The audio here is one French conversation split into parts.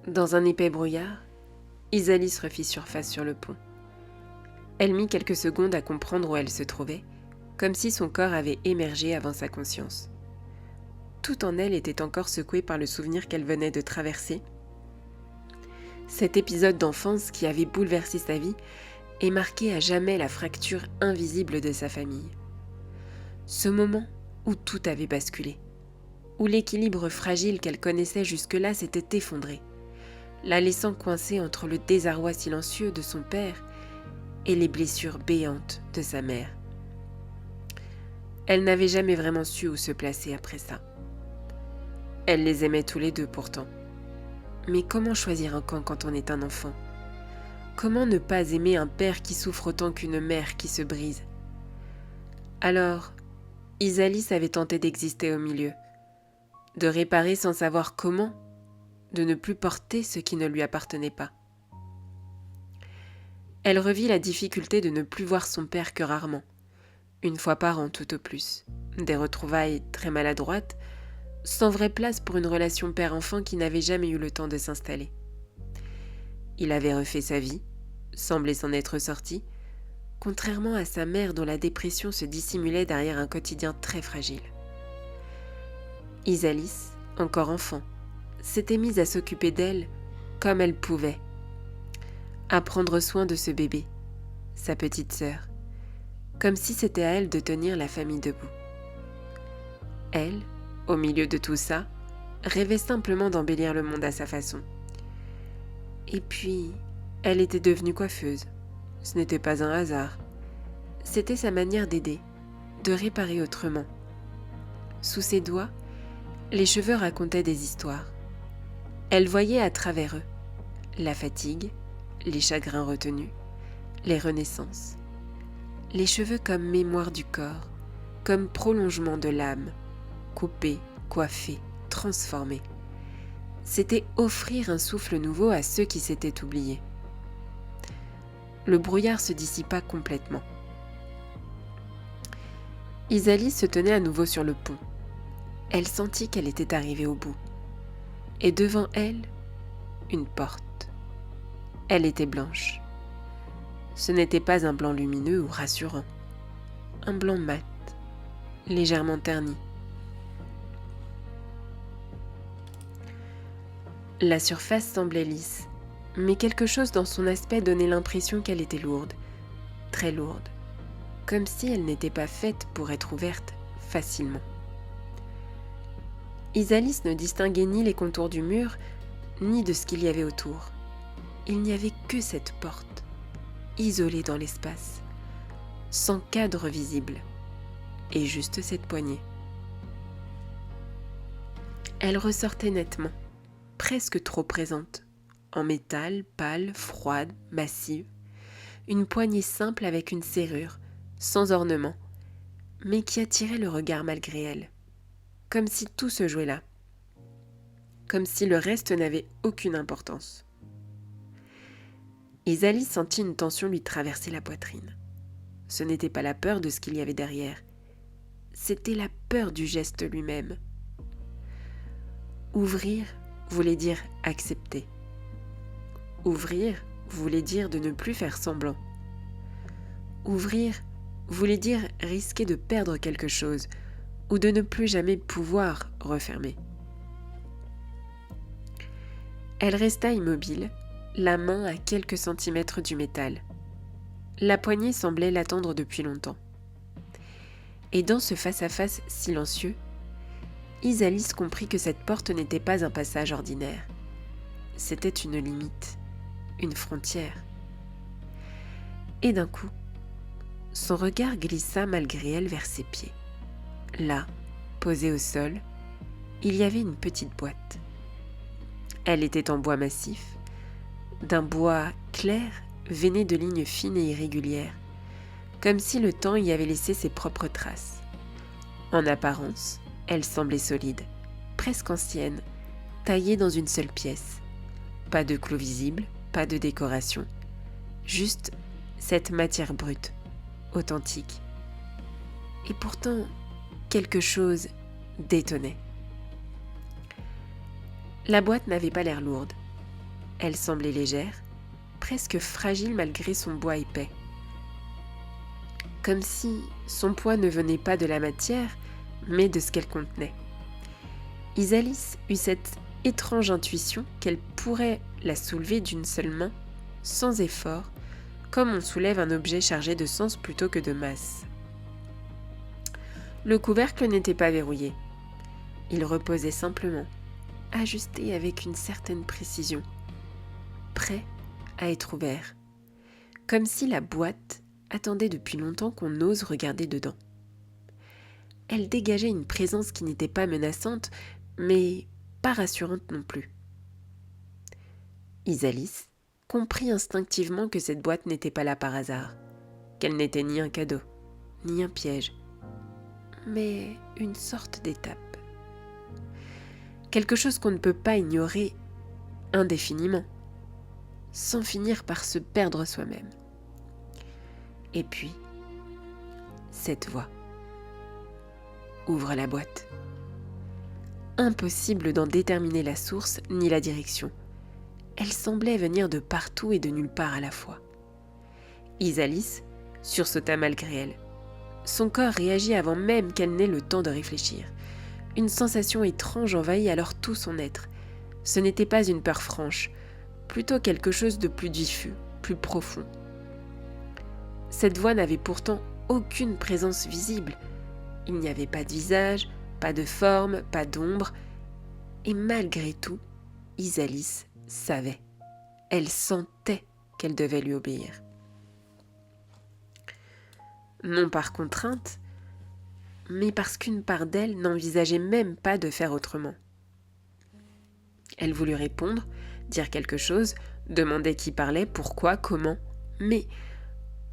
Dans un épais brouillard, Isalis refit surface sur le pont. Elle mit quelques secondes à comprendre où elle se trouvait, comme si son corps avait émergé avant sa conscience. Tout en elle était encore secoué par le souvenir qu'elle venait de traverser. Cet épisode d'enfance qui avait bouleversé sa vie et marqué à jamais la fracture invisible de sa famille. Ce moment où tout avait basculé, où l'équilibre fragile qu'elle connaissait jusque-là s'était effondré, la laissant coincée entre le désarroi silencieux de son père et les blessures béantes de sa mère. Elle n'avait jamais vraiment su où se placer après ça. Elle les aimait tous les deux pourtant. Mais comment choisir un camp quand on est un enfant ? Comment ne pas aimer un père qui souffre autant qu'une mère qui se brise ? Alors, Isalis avait tenté d'exister au milieu, de réparer sans savoir comment, de ne plus porter ce qui ne lui appartenait pas. Elle revit la difficulté de ne plus voir son père que rarement, une fois par an tout au plus, des retrouvailles très maladroites, sans vraie place pour une relation père-enfant qui n'avait jamais eu le temps de s'installer. Il avait refait sa vie, semblait s'en être sorti, contrairement à sa mère dont la dépression se dissimulait derrière un quotidien très fragile. Isalis, encore enfant, s'était mise à s'occuper d'elle comme elle pouvait, à prendre soin de ce bébé, sa petite sœur, comme si c'était à elle de tenir la famille debout. Elle, au milieu de tout ça, rêvait simplement d'embellir le monde à sa façon. Et puis, elle était devenue coiffeuse. Ce n'était pas un hasard. C'était sa manière d'aider, de réparer autrement. Sous ses doigts, les cheveux racontaient des histoires. Elle voyait à travers eux la fatigue, les chagrins retenus, les renaissances. Les cheveux comme mémoire du corps, comme prolongement de l'âme, coupés, coiffés, transformés. C'était offrir un souffle nouveau à ceux qui s'étaient oubliés. Le brouillard se dissipa complètement. Isalis se tenait à nouveau sur le pont. Elle sentit qu'elle était arrivée au bout. Et devant elle, une porte. Elle était blanche. Ce n'était pas un blanc lumineux ou rassurant. Un blanc mat, légèrement terni. La surface semblait lisse, mais quelque chose dans son aspect donnait l'impression qu'elle était lourde, très lourde, comme si elle n'était pas faite pour être ouverte facilement. Isalis ne distinguait ni les contours du mur, ni de ce qu'il y avait autour. Il n'y avait que cette porte, isolée dans l'espace, sans cadre visible, et juste cette poignée. Elle ressortait nettement, presque trop présente, en métal, pâle, froide, massive, une poignée simple avec une serrure, sans ornement, mais qui attirait le regard malgré elle, comme si tout se jouait là, comme si le reste n'avait aucune importance. Isalis sentit une tension lui traverser la poitrine. Ce n'était pas la peur de ce qu'il y avait derrière, c'était la peur du geste lui-même. Ouvrir voulait dire accepter. Ouvrir voulait dire de ne plus faire semblant. Ouvrir voulait dire risquer de perdre quelque chose ou de ne plus jamais pouvoir refermer. Elle resta immobile, la main à quelques centimètres du métal. La poignée semblait l'attendre depuis longtemps. Et dans ce face-à-face silencieux, Isalis comprit que cette porte n'était pas un passage ordinaire. C'était une limite, une frontière. Et d'un coup, son regard glissa malgré elle vers ses pieds. Là, posée au sol, il y avait une petite boîte. Elle était en bois massif, d'un bois clair veiné de lignes fines et irrégulières, comme si le temps y avait laissé ses propres traces. En apparence, elle semblait solide, presque ancienne, taillée dans une seule pièce. Pas de clous visibles, pas de décoration, juste cette matière brute, authentique. Et pourtant, quelque chose détonnait. La boîte n'avait pas l'air lourde, Elle semblait légère, presque fragile malgré son bois épais. Comme si son poids ne venait pas de la matière, mais de ce qu'elle contenait. Isalis eut cette étrange intuition qu'elle pourrait la soulever d'une seule main, sans effort, comme on soulève un objet chargé de sens plutôt que de masse. Le couvercle n'était pas verrouillé. Il reposait simplement, ajusté avec une certaine précision, prêt à être ouvert, comme si la boîte attendait depuis longtemps qu'on ose regarder dedans. Elle dégageait une présence qui n'était pas menaçante, mais pas rassurante non plus. Isalis comprit instinctivement que cette boîte n'était pas là par hasard, qu'elle n'était ni un cadeau, ni un piège, mais une sorte d'étape. Quelque chose qu'on ne peut pas ignorer indéfiniment, sans finir par se perdre soi-même. Et puis, cette voix. Ouvre la boîte. Impossible d'en déterminer la source ni la direction. Elle semblait venir de partout et de nulle part à la fois. Isalis sursauta malgré elle. Son corps réagit avant même qu'elle n'ait le temps de réfléchir. Une sensation étrange envahit alors tout son être. Ce n'était pas une peur franche, plutôt quelque chose de plus diffus, plus profond. Cette voix n'avait pourtant aucune présence visible. Il n'y avait pas de visage, pas de forme, pas d'ombre. Et malgré tout, Isalis savait. Elle sentait qu'elle devait lui obéir. Non par contrainte, mais parce qu'une part d'elle n'envisageait même pas de faire autrement. Elle voulut répondre, dire quelque chose, demander qui parlait, pourquoi, comment, mais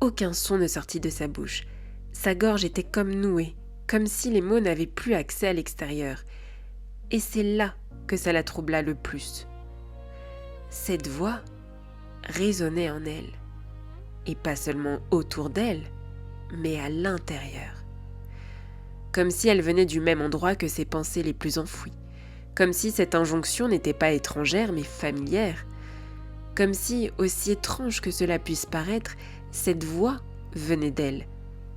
aucun son ne sortit de sa bouche. Sa gorge était comme nouée, comme si les mots n'avaient plus accès à l'extérieur. Et c'est là que ça la troubla le plus. Cette voix résonnait en elle, et pas seulement autour d'elle, mais à l'intérieur. Comme si elle venait du même endroit que ses pensées les plus enfouies. Comme si cette injonction n'était pas étrangère, mais familière. Comme si, aussi étrange que cela puisse paraître, cette voix venait d'elle,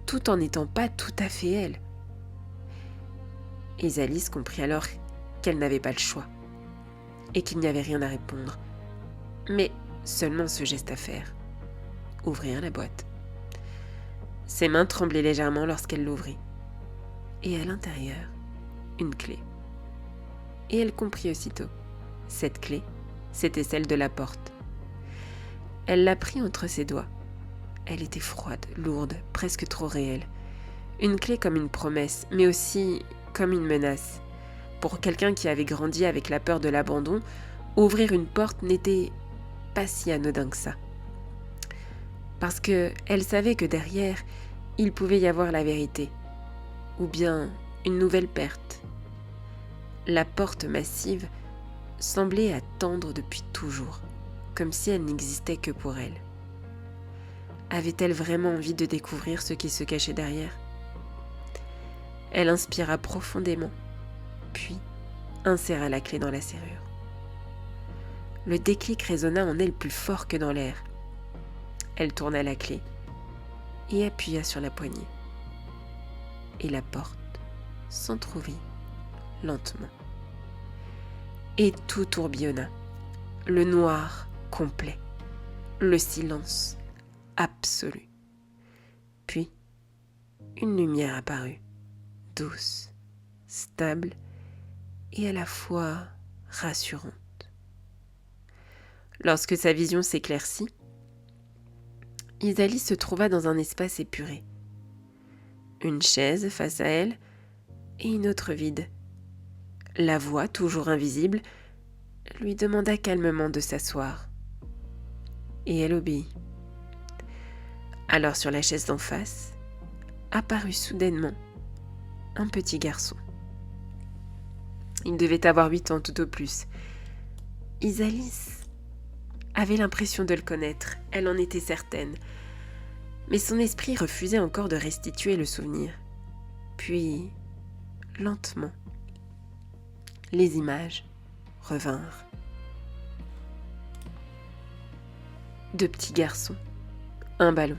tout en n'étant pas tout à fait elle. Isalis comprit alors qu'elle n'avait pas le choix, et qu'il n'y avait rien à répondre, mais seulement ce geste à faire, ouvrir la boîte. Ses mains tremblaient légèrement lorsqu'elle l'ouvrit, et à l'intérieur, une clé. Et elle comprit aussitôt. Cette clé, c'était celle de la porte. Elle la prit entre ses doigts. Elle était froide, lourde, presque trop réelle. Une clé comme une promesse, mais aussi comme une menace. Pour quelqu'un qui avait grandi avec la peur de l'abandon, ouvrir une porte n'était pas si anodin que ça. Parce qu'elle savait que derrière, il pouvait y avoir la vérité, ou bien une nouvelle perte. La porte massive semblait attendre depuis toujours, comme si elle n'existait que pour elle. Avait-elle vraiment envie de découvrir ce qui se cachait derrière ? Elle inspira profondément, puis inséra la clé dans la serrure. Le déclic résonna en elle plus fort que dans l'air. Elle tourna la clé et appuya sur la poignée. Et la porte s'entr'ouvrit lentement. Et tout tourbillonna. Le noir complet. Le silence absolu. Puis, une lumière apparut, douce, stable et à la fois rassurante. Lorsque sa vision s'éclaircit, Isalis se trouva dans un espace épuré. Une chaise face à elle et une autre vide. La voix, toujours invisible, lui demanda calmement de s'asseoir. Et elle obéit. Alors sur la chaise d'en face, apparut soudainement un petit garçon. Il devait avoir 8 ans tout au plus. Isalis avait l'impression de le connaître, elle en était certaine. Mais son esprit refusait encore de restituer le souvenir. Puis, lentement, les images revinrent. 2 petits garçons, un ballon.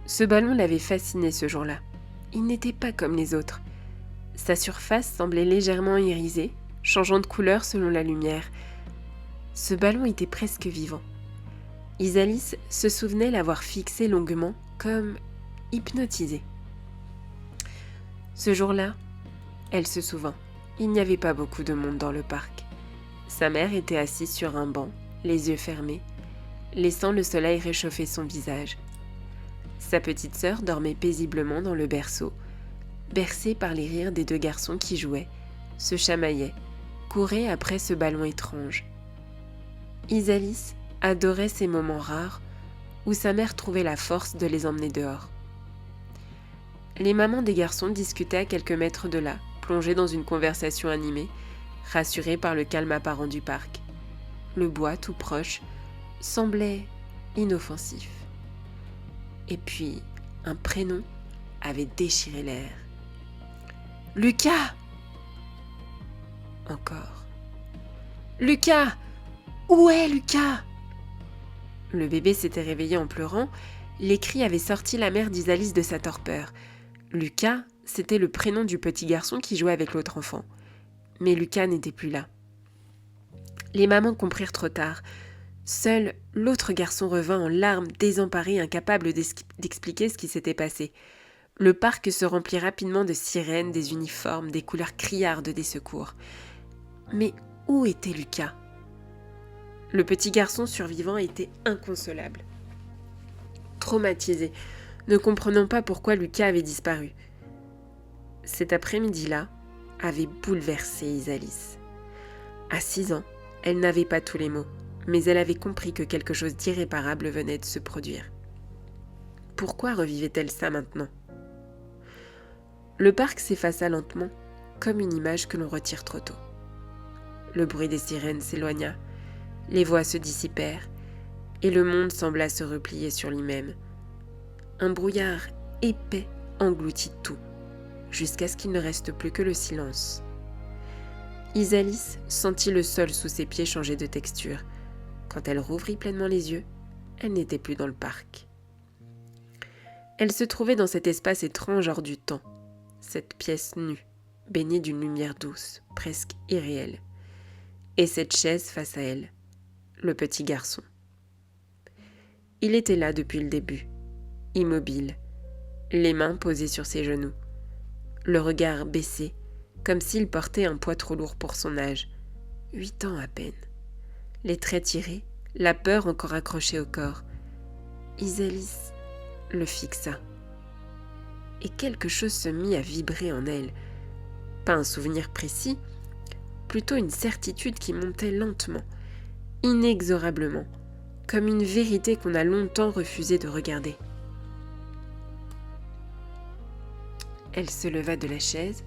Ce ballon l'avait fasciné ce jour-là. Il n'était pas comme les autres. Sa surface semblait légèrement irisée, changeant de couleur selon la lumière. Ce ballon était presque vivant. Isalis se souvenait l'avoir fixé longuement, comme hypnotisé. Ce jour-là, elle se souvint, il n'y avait pas beaucoup de monde dans le parc. Sa mère était assise sur un banc, les yeux fermés, laissant le soleil réchauffer son visage. Sa petite sœur dormait paisiblement dans le berceau, bercée par les rires des 2 garçons qui jouaient, se chamaillaient, couraient après ce ballon étrange. Isalis adorait ces moments rares où sa mère trouvait la force de les emmener dehors. Les mamans des garçons discutaient à quelques mètres de là, plongées dans une conversation animée, rassurées par le calme apparent du parc. Le bois, tout proche, semblait inoffensif. Et puis, un prénom avait déchiré l'air. « Lucas !» Encore. « Lucas ! Où est Lucas ?» Le bébé s'était réveillé en pleurant. Les cris avaient sorti la mère d'Isalis de sa torpeur. Lucas, c'était le prénom du petit garçon qui jouait avec l'autre enfant. Mais Lucas n'était plus là. Les mamans comprirent trop tard. Seul l'autre garçon revint en larmes, désemparé, incapable d'expliquer ce qui s'était passé. Le parc se remplit rapidement de sirènes, des uniformes, des couleurs criardes des secours. Mais où était Lucas ? Le petit garçon survivant était inconsolable. Traumatisé, ne comprenant pas pourquoi Lucas avait disparu. Cet après-midi-là avait bouleversé Isalis. À 6 ans, elle n'avait pas tous les mots, mais elle avait compris que quelque chose d'irréparable venait de se produire. Pourquoi revivait-elle ça maintenant ? Le parc s'effaça lentement, comme une image que l'on retire trop tôt. Le bruit des sirènes s'éloigna, les voix se dissipèrent, et le monde sembla se replier sur lui-même. Un brouillard épais engloutit tout, jusqu'à ce qu'il ne reste plus que le silence. Isalis sentit le sol sous ses pieds changer de texture. Quand elle rouvrit pleinement les yeux, elle n'était plus dans le parc. Elle se trouvait dans cet espace étrange hors du temps, cette pièce nue, baignée d'une lumière douce, presque irréelle, et cette chaise face à elle, le petit garçon. Il était là depuis le début, immobile, les mains posées sur ses genoux, le regard baissé, comme s'il portait un poids trop lourd pour son âge. 8 ans à peine. Les traits tirés, la peur encore accrochée au corps. Isalis le fixa. Et quelque chose se mit à vibrer en elle. Pas un souvenir précis, plutôt une certitude qui montait lentement, inexorablement, comme une vérité qu'on a longtemps refusé de regarder. Elle se leva de la chaise,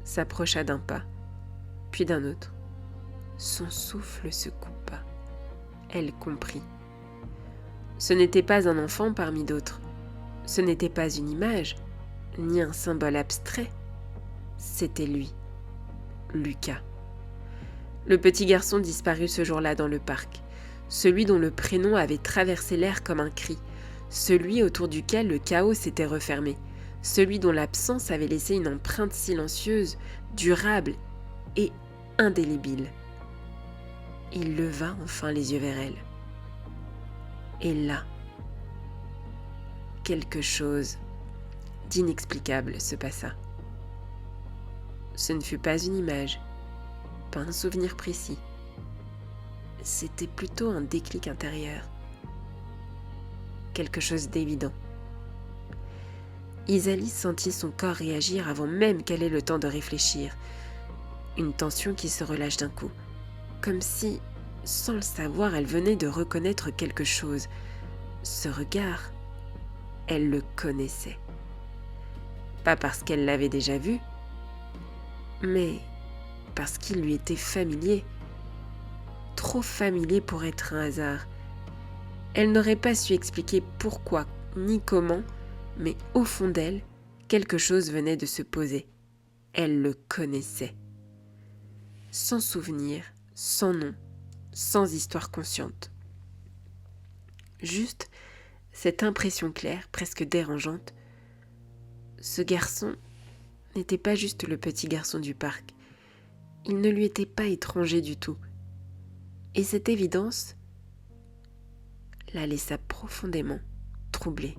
s'approcha d'un pas, puis d'un autre. Son souffle se coupa. Elle comprit. Ce n'était pas un enfant parmi d'autres. Ce n'était pas une image, ni un symbole abstrait. C'était lui, Lucas. Le petit garçon disparut ce jour-là dans le parc, celui dont le prénom avait traversé l'air comme un cri, celui autour duquel le chaos s'était refermé, celui dont l'absence avait laissé une empreinte silencieuse, durable et indélébile. Il leva enfin les yeux vers elle. Et là, quelque chose d'inexplicable se passa. Ce ne fut pas une image, pas un souvenir précis. C'était plutôt un déclic intérieur. Quelque chose d'évident. Isalis sentit son corps réagir avant même qu'elle ait le temps de réfléchir. Une tension qui se relâche d'un coup, comme si, sans le savoir, elle venait de reconnaître quelque chose. Ce regard, elle le connaissait. Pas parce qu'elle l'avait déjà vu, mais parce qu'il lui était familier. Trop familier pour être un hasard. Elle n'aurait pas su expliquer pourquoi ni comment, mais au fond d'elle, quelque chose venait de se poser. Elle le connaissait. Sans souvenir, sans nom, sans histoire consciente. juste cette impression claire, presque dérangeante. Ce garçon n'était pas juste le petit garçon du parc. Il ne lui était pas étranger du tout. Et cette évidence la laissa profondément troublée.